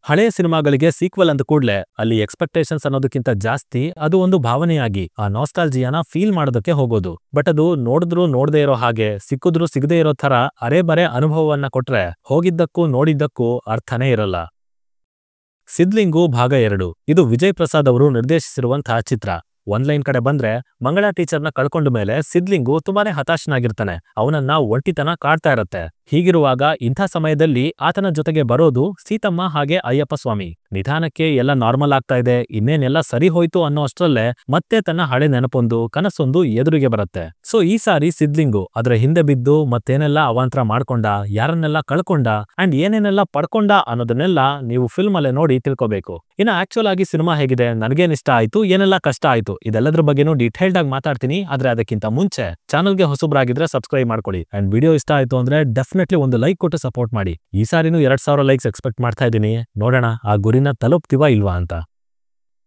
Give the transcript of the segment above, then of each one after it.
ಹಳೆಯ ಸಿನಿಮಾಗಳಿಗೆ ಸೀಕ್ವೆಲ್ ಅಂದ ಕೂಡಲೇ ಅಲ್ಲಿ ಎಕ್ಸ್ಪೆಕ್ಟೇಷನ್ಸ್ ಅನ್ನೋದಕ್ಕಿಂತ ಜಾಸ್ತಿ ಅದು ಒಂದು ಭಾವನೆಯಾಗಿ ಆ ನಾಸ್ಟಾಲ್ಜಿಯಾನ ಫೀಲ್ ಮಾಡೋದಕ್ಕೆ ಹೋಗೋದು. ಬಟ್ ಅದು ನೋಡಿದ್ರು ನೋಡದೇ ಇರೋ ಹಾಗೆ, ಸಿಕ್ಕಿದ್ರು ಸಿಗದೇ ಇರೋ ಥರ ಅರೆ ಬರೆ ಅನುಭವವನ್ನ ಕೊಟ್ರೆ ಹೋಗಿದ್ದಕ್ಕೂ ನೋಡಿದ್ದಕ್ಕೂ ಅರ್ಥನೇ ಇರಲ್ಲ. ಸಿದ್ಲಿಂಗು ಭಾಗ 2 ಇದು ವಿಜಯ್ ಪ್ರಸಾದ್ ಅವರು ನಿರ್ದೇಶಿಸಿರುವಂತಹ ಚಿತ್ರ. ಲೈನ್ ಕಡೆ ಬಂದ್ರೆ, ಮಂಗಳ ಟೀಚರ್ನ ಕಳ್ಕೊಂಡ ಮೇಲೆ ಸಿದ್ಲಿಂಗು ತುಂಬಾನೇ ಹತಾಶನಾಗಿರ್ತಾನೆ. ಅವನನ್ನ ಒಂಟಿತನ ಕಾಡ್ತಾ ಇರತ್ತೆ. ಹೀಗಿರುವಾಗ ಇಂಥ ಸಮಯದಲ್ಲಿ ಆತನ ಜೊತೆಗೆ ಬರೋದು ಸೀತಮ್ಮ ಹಾಗೆ ಅಯ್ಯಪ್ಪ ಸ್ವಾಮಿ. ನಿಧಾನಕ್ಕೆ ಎಲ್ಲ ನಾರ್ಮಲ್ ಆಗ್ತಾ ಇದೆ, ಇನ್ನೇನೆಲ್ಲ ಸರಿ ಹೋಯ್ತು ಅನ್ನೋ ಅಷ್ಟರಲ್ಲೇ ಮತ್ತೆ ತನ್ನ ಹಳೆ ನೆನಪೊಂದು ಕನಸೊಂದು ಎದುರಿಗೆ ಬರುತ್ತೆ. ಸೊ ಈ ಸಾರಿ ಸಿದ್ಲಿಂಗು ಅದರ ಹಿಂದೆ ಬಿದ್ದು ಮತ್ತೇನೆಲ್ಲ ಅವಾಂತರ ಮಾಡ್ಕೊಂಡ, ಯಾರನ್ನೆಲ್ಲ ಕಳ್ಕೊಂಡ ಅಂಡ್ ಏನೇನೆಲ್ಲ ಪಡ್ಕೊಂಡ ಅನ್ನೋದನ್ನೆಲ್ಲ ನೀವು ಫಿಲ್ಮ್ ಅಲ್ಲೇ ನೋಡಿ ತಿಳ್ಕೋಬೇಕು. ಇನ್ನು ಆಕ್ಚುಲ್ ಆಗಿ ಸಿನಿಮಾ ಹೇಗಿದೆ, ನನಗೇನ್ ಇಷ್ಟ ಆಯ್ತು, ಏನೆಲ್ಲ ಕಷ್ಟ ಆಯ್ತು, ಇದೆಲ್ಲದ್ರ ಬಗ್ಗೆನೂ ಡೀಟೇಲ್ಡ್ ಆಗಿ ಮಾತಾಡ್ತೀನಿ. ಆದ್ರೆ ಅದಕ್ಕಿಂತ ಮುಂಚೆ ಚಾನಲ್ಗೆ ಹೊಸಬ್ರಾಗಿದ್ರೆ ಸಬ್ಸ್ಕ್ರೈಬ್ ಮಾಡ್ಕೊಳ್ಳಿ ಅಂಡ್ ವಿಡಿಯೋ ಇಷ್ಟ ಆಯ್ತು ಅಂದ್ರೆ ಡೆಫಿನೆಟ್ಲಿ ಒಂದು ಲೈಕ್ ಕೊಟ್ಟು ಸಪೋರ್ಟ್ ಮಾಡಿ. ಈ ಸಾರಿನೂ 2000 ಲೈಕ್ಸ್ ಎಕ್ಸ್ಪೆಕ್ಟ್ ಮಾಡ್ತಾ ಇದ್ದೀನಿ. ನೋಡೋಣ ಆ ಗುರಿನ ತಲುಪ್ತೀವಾ ಇಲ್ವಾ ಅಂತ.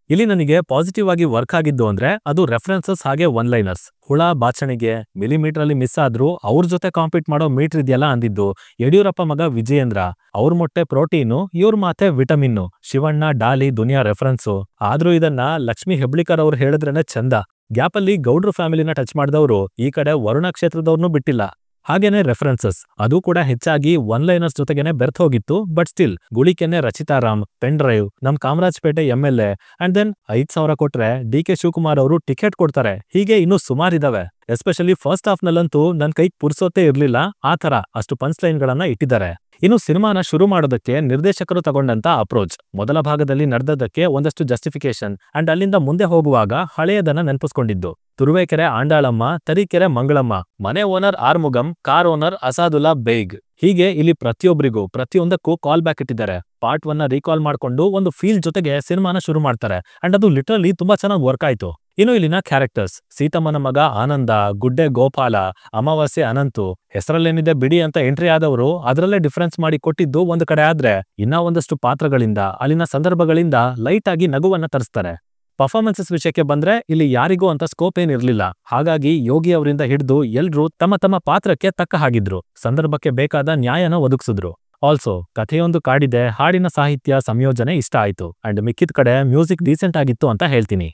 ಇಲ್ಲಿ ನನಗೆ ಪಾಸಿಟಿವ್ ಆಗಿ ವರ್ಕ್ ಆಗಿದ್ದು ಅಂದ್ರೆ ಅದು ರೆಫರೆನ್ಸಸ್ ಹಾಗೆ ಒನ್ಲೈನರ್ಸ್. ಹುಳ ಬಾಚಣಿಗೆ ಮಿಲಿಮೀಟರ್ ಅಲ್ಲಿ ಮಿಸ್ ಆದ್ರೂ ಅವ್ರ ಜೊತೆ ಕಾಂಪೀಟ್ ಮಾಡೋ ಮೀಟರ್ ಇದೆಯಲ್ಲ ಅಂದಿದ್ದು ಯಡಿಯೂರಪ್ಪ ಮಗ ವಿಜಯೇಂದ್ರ. ಅವ್ರ ಮೊಟ್ಟೆ ಪ್ರೋಟೀನು, ಇವ್ರ ಮಾತೆ ವಿಟಮಿನ್ನು. ಶಿವಣ್ಣ ಡಾಲಿ ದುನಿಯಾ ರೆಫರೆನ್ಸು. ಆದ್ರೂ ಇದನ್ನ ಲಕ್ಷ್ಮಿ ಹೆಬ್ಳಿಕರ್ ಅವ್ರು ಹೇಳಿದ್ರೇನೆ ಚಂದ. ಗ್ಯಾಪಲ್ಲಿ ಗೌಡ್ರ ಫ್ಯಾಮಿಲಿನ ಟಚ್ ಮಾಡಿದವರು ಈ ಕಡೆ ವರುಣ ಕ್ಷೇತ್ರದವ್ರನ್ನೂ ಬಿಟ್ಟಿಲ್ಲ. ಹಾಗೇನೆ ರೆಫರೆನ್ಸಸ್ ಅದು ಕೂಡ ಹೆಚ್ಚಾಗಿ ಒನ್ಲೈನರ್ಸ್ ಜೊತೆಗೇನೆ ಬೆರ್ತ್ ಹೋಗಿತ್ತು. But still ಗುಳಿಕೆನೆ Rachita Ram, pen drive, ನಮ್ ಕಾಮರಾಜ್ಪೇಟೆ MLA ಅಂಡ್ ದೆನ್ 5000 ಕೊಟ್ರೆ DK ಶಿವಕುಮಾರ್ ಅವರು ಟಿಕೆಟ್ ಕೊಡ್ತಾರೆ. ಹೀಗೆ ಇನ್ನೂ ಸುಮಾರಿದಾವೆ. ಎಸ್ಪೆಷಲಿ ಫಸ್ಟ್ ಹಾಫ್ ನಲ್ಲಂತೂ ನನ್ ಕೈಗೆ ಪುರ್ಸೋತೆ ಇರ್ಲಿಲ್ಲ. ಆ ತರ ಅಷ್ಟು ಪಂಚ್ ಲೈನ್ ಗಳನ್ನ ಇಟ್ಟಿದ್ದಾರೆ. ಇನ್ನು ಸಿನಿಮಾನ ಶುರು ಮಾಡೋದಕ್ಕೆ ನಿರ್ದೇಶಕರು ತಗೊಂಡಂತ ಅಪ್ರೋಚ್, ಮೊದಲ ಭಾಗದಲ್ಲಿ ನಡೆದದ್ದಕ್ಕೆ ಒಂದಷ್ಟು ಜಸ್ಟಿಫಿಕೇಶನ್ ಅಂಡ್ ಅಲ್ಲಿಂದ ಮುಂದೆ ಹೋಗುವಾಗ ಹಳೆಯದನ್ನ ನೆನಪಿಸ್ಕೊಂಡಿದ್ದು. ತುರುವೇಕೆರೆ ಆಂಡಾಳಮ್ಮ, ತರೀಕೆರೆ ಮಂಗಳಮ್ಮ, ಮನೆ owner Arumugam, car owner Asadullah Baig. ಹೀಗೆ ಇಲ್ಲಿ ಪ್ರತಿಯೊಬ್ಬರಿಗೂ ಪ್ರತಿಯೊಂದಕ್ಕೂ ಕಾಲ್ ಬ್ಯಾಕ್ ಇಟ್ಟಿದ್ದಾರೆ. ಪಾರ್ಟ್ 1ನ ರೀಕಾಲ್ ಮಾಡ್ಕೊಂಡು ಒಂದು ಫೀಲ್ ಜೊತೆಗೆ ಸಿನಿಮಾನ ಶುರು ಮಾಡ್ತಾರೆ ಅಂಡ್ ಅದು ಲಿಟರಲಿ ತುಂಬಾ ಚೆನ್ನಾಗಿ ವರ್ಕ್ ಆಯ್ತು. ಇನ್ನು ಇಲ್ಲಿನ ಕ್ಯಾರೆಕ್ಟರ್ಸ್, ಸೀತಮ್ಮನ ಮಗ ಆನಂದ, ಗುಡ್ಡೆ ಗೋಪಾಲ, ಅಮಾವಾಸ್ಯೆ ಅನಂತು, ಹೆಸರಲ್ಲೇನಿದೆ ಬಿಡಿ ಅಂತ ಎಂಟ್ರಿ ಆದವರು ಅದರಲ್ಲೇ ಡಿಫರೆನ್ಸ್ ಮಾಡಿ ಕೊಟ್ಟಿದ್ದು ಒಂದು ಕಡೆ ಆದ್ರೆ, ಇನ್ನ ಒಂದಷ್ಟು ಪಾತ್ರಗಳಿಂದ ಅಲ್ಲಿನ ಸಂದರ್ಭಗಳಿಂದ ಲೈಟ್ ಆಗಿ ನಗುವನ್ನ ತರಿಸ್ತಾರೆ. ಪರ್ಫಾರ್ಮೆನ್ಸಸ್ ವಿಷಯಕ್ಕೆ ಬಂದ್ರೆ ಇಲ್ಲಿ ಯಾರಿಗೂ ಅಂತ ಸ್ಕೋಪ್ ಏನಿರ್ಲಿಲ್ಲ. ಹಾಗಾಗಿ ಯೋಗಿ ಅವರಿಂದ ಹಿಡಿದು ಎಲ್ರೂ ತಮ್ಮ ತಮ್ಮ ಪಾತ್ರಕ್ಕೆ ತಕ್ಕ ಹಾಗಿದ್ರು, ಸಂದರ್ಭಕ್ಕೆ ಬೇಕಾದ ನ್ಯಾಯನ ಒದಗಿಸಿದ್ರು. ಆಲ್ಸೋ ಕಥೆಯೊಂದು ಕಾಡಿದೆ, ಹಾಡಿನ ಸಾಹಿತ್ಯ ಸಂಯೋಜನೆ ಇಷ್ಟ ಆಯ್ತು ಅಂಡ್ ಮಿಕ್ಕಿದ ಕಡೆ ಮ್ಯೂಸಿಕ್ ಡೀಸೆಂಟ್ ಆಗಿತ್ತು ಅಂತ ಹೇಳ್ತೀನಿ.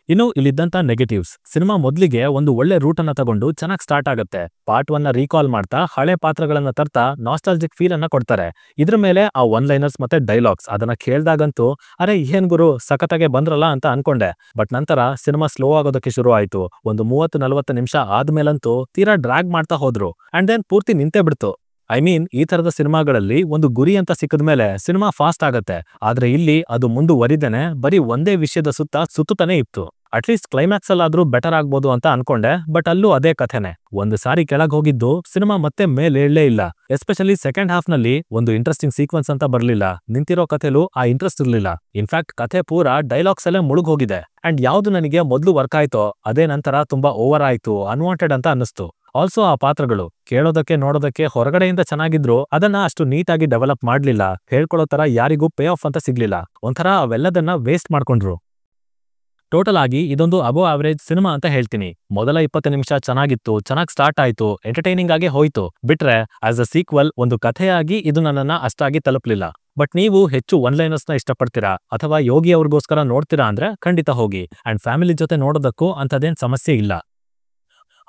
ಇನ್ನು ಇಲ್ಲಿದ್ದಂತ ನೆಗೆಟಿವ್ಸ್, ಸಿನಿಮಾ ಮೊದಲಿಗೆ ಒಂದು ಒಳ್ಳೆ ರೂಟ್ ಅನ್ನ ತಗೊಂಡು ಚೆನ್ನಾಗಿ ಸ್ಟಾರ್ಟ್ ಆಗುತ್ತೆ. ಪಾರ್ಟ್ 1ನ ರೀಕಾಲ್ ಮಾಡ್ತಾ ಹಳೆ ಪಾತ್ರಗಳನ್ನ ತರ್ತಾ ನಾಸ್ಟಾಲ್ಜಿಕ್ ಫೀಲ್ ಅನ್ನ ಕೊಡ್ತಾರೆ. ಇದ್ರ ಮೇಲೆ ಆ ಒನ್ಲೈನರ್ಸ್ ಮತ್ತೆ ಡೈಲಾಗ್ಸ್ ಅದನ್ನ ಕೇಳ್ದಾಗಂತೂ ಅರೆ ಏನ್ ಗುರು ಸಖತ್ತಾಗೆ ಬಂದ್ರಲ್ಲ ಅಂತ ಅನ್ಕೊಂಡೆ. ಬಟ್ ನಂತರ ಸಿನಿಮಾ ಸ್ಲೋ ಆಗೋದಕ್ಕೆ ಶುರು ಆಯ್ತು. ಒಂದು 30-40 ನಿಮಿಷ ಆದ್ಮೇಲಂತೂ ತೀರಾ ಡ್ರ್ಯಾಗ್ ಮಾಡ್ತಾ ಹೋದ್ರು ಅಂಡ್ ದೆನ್ ಪೂರ್ತಿ ನಿಂತೇ ಬಿಡ್ತು. ಈ ತರದ ಸಿನಿಮಾಗಳಲ್ಲಿ ಒಂದು ಗುರಿ ಅಂತ ಸಿಕ್ಕಿದ್ಮೇಲೆ ಸಿನಿಮಾ ಫಾಸ್ಟ್ ಆಗತ್ತೆ. ಆದ್ರೆ ಇಲ್ಲಿ ಅದು ಮುಂದುವರಿದೇನೆ ಬರೀ ಒಂದೇ ವಿಷಯದ ಸುತ್ತಾನೆ ಇತ್ತು. ಅಟ್ಲೀಸ್ಟ್ ಕ್ಲೈಮ್ಯಾಕ್ಸ್ ಅಲ್ಲಾದ್ರೂ ಬೆಟರ್ ಆಗ್ಬೋದು ಅಂತ ಅನ್ಕೊಂಡೆ. ಬಟ್ ಅಲ್ಲೂ ಅದೇ ಕಥೆನೆ. ಒಂದು ಸಾರಿ ಕೆಳಗ್ ಹೋಗಿದ್ದು ಸಿನಿಮಾ ಮತ್ತೆ ಮೇಲೇಳಲೇ ಇಲ್ಲ. ಎಸ್ಪೆಷಲಿ ಸೆಕೆಂಡ್ ಹಾಫ್ ನಲ್ಲಿ ಒಂದು ಇಂಟ್ರೆಸ್ಟಿಂಗ್ ಸೀಕ್ವೆನ್ಸ್ ಅಂತ ಬರ್ಲಿಲ್ಲ. ನಿಂತಿರೋ ಕಥೆಲೂ ಆ ಇಂಟ್ರೆಸ್ಟ್ ಇರ್ಲಿಲ್ಲ. ಇನ್ಫ್ಯಾಕ್ಟ್ ಕಥೆ ಪೂರಾ ಡೈಲಾಗ್ಸ್ ಅಲ್ಲೇ ಮುಳುಗ್ ಹೋಗಿದೆ. ಅಂಡ್ ಯಾವ್ದು ನನಗೆ ಮೊದ್ಲು ವರ್ಕ್ ಆಯ್ತೋ ಅದೇ ನಂತರ ತುಂಬಾ ಓವರ್ ಆಯ್ತು, ಅನ್ವಾಂಟೆಡ್ ಅಂತ ಅನ್ನಿಸ್ತು. ಆಲ್ಸೋ ಆ ಪಾತ್ರಗಳು ಕೇಳೋದಕ್ಕೆ ನೋಡೋದಕ್ಕೆ ಹೊರಗಡೆಯಿಂದ ಚೆನ್ನಾಗಿದ್ರು ಅದನ್ನ ಅಷ್ಟು ನೀಟಾಗಿ ಡೆವಲಪ್ ಮಾಡ್ಲಿಲ್ಲ. ಹೇಳ್ಕೊಳ್ಳೋ ತರ ಯಾರಿಗೂ ಪೇ ಆಫ್ ಅಂತ ಸಿಗ್ಲಿಲ್ಲ. ಒಂಥರ ಅವೆಲ್ಲದನ್ನ ವೇಸ್ಟ್ ಮಾಡ್ಕೊಂಡ್ರು. ಟೋಟಲ್ ಆಗಿ ಇದೊಂದು ಅಬೋ ಆವರೇಜ್ ಸಿನಿಮಾ ಅಂತ ಹೇಳ್ತೀನಿ. ಮೊದಲ 20 ನಿಮಿಷ ಚೆನ್ನಾಗಿತ್ತು, ಚೆನ್ನಾಗಿ ಸ್ಟಾರ್ಟ್ ಆಯ್ತು, ಎಂಟರ್ಟೈನಿಂಗ್ ಆಗಿ ಹೋಯ್ತು. ಬಿಟ್ರೆ ಆಸ್ ಅ ಸೀಕ್ವೆಲ್ ಒಂದು ಕಥೆಯಾಗಿ ಇದು ನನ್ನನ್ನ ಅಷ್ಟಾಗಿ ತಲುಪಲಿಲ್ಲ. ಬಟ್ ನೀವು ಹೆಚ್ಚು ಒನ್ಲೈನರ್ಸ್ ನ ಇಷ್ಟಪಡ್ತೀರಾ ಅಥವಾ ಯೋಗಿ ಅವ್ರಿಗೋಸ್ಕರ ನೋಡ್ತೀರಾ ಅಂದ್ರೆ ಖಂಡಿತ ಹೋಗಿ. ಅಂಡ್ ಫ್ಯಾಮಿಲಿ ಜೊತೆ ನೋಡೋದಕ್ಕೂ ಅಂತದೇನ್ ಸಮಸ್ಯೆ ಇಲ್ಲ.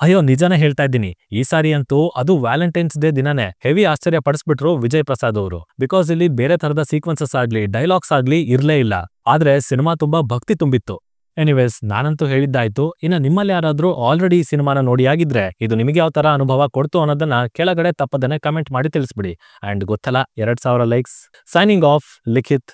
ಅಯ್ಯೋ ನಿಜಾನೇ ಹೇಳ್ತಾ ಇದ್ದೀನಿ, ಈ ಸಾರಿ ಅಂತೂ ಅದು ವ್ಯಾಲೆಂಟೈನ್ಸ್ ಡೇ ದಿನನೇ ಹೆವಿ ಆಶ್ಚರ್ಯ ಪಡಿಸ್ಬಿಟ್ರು ವಿಜಯ್ ಪ್ರಸಾದ್ ಅವರು. ಬಿಕಾಸ್ ಇಲ್ಲಿ ಬೇರೆ ತರದ ಸೀಕ್ವೆನ್ಸಸ್ ಆಗ್ಲಿ ಡೈಲಾಗ್ಸ್ ಆಗ್ಲಿ ಇರ್ಲೇ ಇಲ್ಲ. ಆದ್ರೆ ಸಿನಿಮಾ ತುಂಬಾ ಭಕ್ತಿ ತುಂಬಿತ್ತು. ಎನಿವೇಸ್ ನಾನಂತೂ ಹೇಳಿದ್ದಾಯ್ತು. ಇನ್ನು ನಿಮ್ಮಲ್ಲಿ ಯಾರಾದ್ರೂ ಆಲ್ರೆಡಿ ಈ ಸಿನಿಮಾನ ನೋಡಿ ಆಗಿದ್ರೆ ಇದು ನಿಮಗೆ ಯಾವ ತರ ಅನುಭವ ಕೊಡ್ತು ಅನ್ನೋದನ್ನ ಕೆಳಗಡೆ ತಪ್ಪದನೆ ಕಮೆಂಟ್ ಮಾಡಿ ತಿಳಿಸ್ಬಿಡಿ. ಅಂಡ್ ಗೊತ್ತಲ್ಲ 2000 ಲೈಕ್ಸ್. ಸೈನಿಂಗ್ ಆಫ್, ಲಿಖಿತ್.